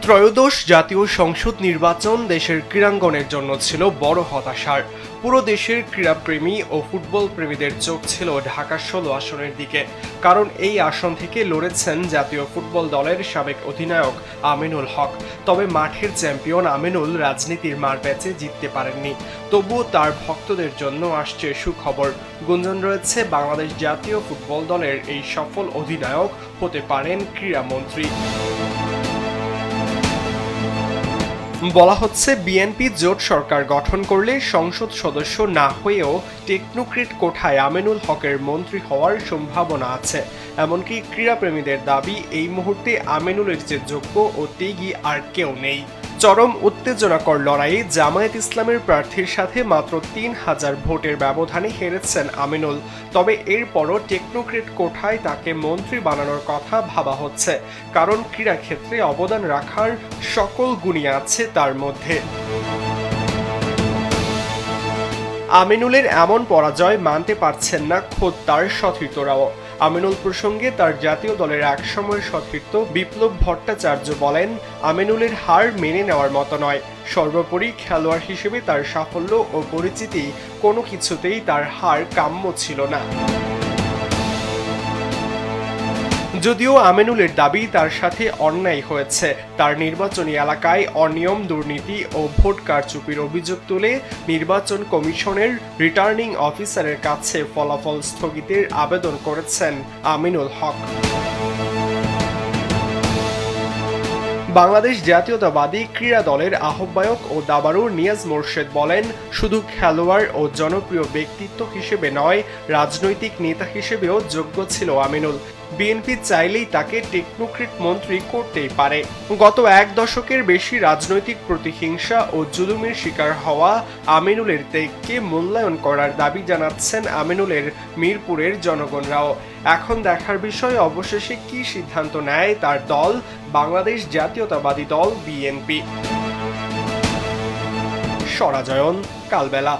ত্রয়োদশ জাতীয় সংসদ নির্বাচন দেশের ক্রীড়াঙ্গনের জন্য ছিল বড় হতাশার। পুরো দেশের ক্রীড়াপ্রেমী ও ফুটবল প্রেমীদের চোখ ছিল ঢাকা ১৬ আসনের দিকে, কারণ এই আসন থেকে লড়েছেন জাতীয় ফুটবল দলের সাবেক অধিনায়ক আমিনুল হক। তবে মাঠের চ্যাম্পিয়ন আমিনুল রাজনীতির মারপ্যাচে জিততে পারেননি। তবুও তার ভক্তদের জন্য আসছে সুখবর। গুঞ্জন রয়েছে বাংলাদেশ জাতীয় ফুটবল দলের এই সফল অধিনায়ক হতে পারেন ক্রীড়ামন্ত্রী। বলা হচ্ছে বিএনপি জোট সরকার গঠন করলে সংসদ সদস্য না হয়েও টেকনোক্রেট কোঠায় আমিনুল হকের মন্ত্রী হওয়ার সম্ভাবনা আছে। এমনকি ক্রীড়াপ্রেমীদের দাবি, এই মুহূর্তে আমিনুলের চেয়ে যোগ্য ও ত্যাগী আর কেউ নেই। চরম উত্তেজনাকর লড়াইয়ে জামায়াত ইসলামের প্রার্থীর সাথে মাত্র ৩,০০০ ভোটের ব্যবধানে হেরেছেন আমিনুল। তবে এরপরও টেকনোক্রেট কোঠায় তাকে মন্ত্রী বানানোর কথা ভাবা হচ্ছে, কারণ ক্রীড়াক্ষেত্রে অবদান রাখার সকল গুণই আছে তার মধ্যে। আমিনুলের এমন পরাজয় মানতে পারছেন না খোদ তার সতীর্থরাও। আমিনুল প্রসঙ্গে তার জাতীয় দলের একসময়ের সতীর্থ বিপ্লব ভট্টাচার্য বলেন, আমিনুলের হার মেনে নেওয়ার মতো নয়। সর্বোপরি খেলোয়াড় হিসেবে তার সাফল্য ও পরিচিতি কোনো কিছুতেই তার হার কাম্য ছিল না। যদিও আমিনুলের দাবি তার সাথে অন্যায় হয়েছে, তার নির্বাচনী এলাকায় অনিয়ম, দুর্নীতি ও ভোট কারচুপির অভিযোগ তুলে নির্বাচন কমিশনের রিটার্নিং অফিসারের কাছে ফলাফল স্থগিতের আবেদন করেছেন আমিনুল হক। বাংলাদেশ জাতীয়তাবাদী ক্রীড়া দলের আহ্বায়ক ও দাবারু নিয়াজ মোরশেদ বলেন, শুধু খেলোয়াড় ও জনপ্রিয় ব্যক্তিত্ব হিসেবে নয়, রাজনৈতিক নেতা হিসেবেও যোগ্য ছিল আমিনুল। বিএনপি চাইলেই তাকে টেকনোক্রেট মন্ত্রী করতেই পারে। গত এক দশকের বেশি রাজনৈতিক প্রতিহিংসা ও জুলুমের শিকার হওয়া আমিনুলের ত্যাগকে মূল্যায়ন করার দাবি জানাচ্ছেন আমিনুলের মিরপুরের জনগণরাও। এখন দেখার বিষয় অবশেষে কী সিদ্ধান্ত নেয় তার দল, বাংলাদেশ জাতীয়তাবাদী দল বিএনপি। সরাজয়ন, কালবেলা।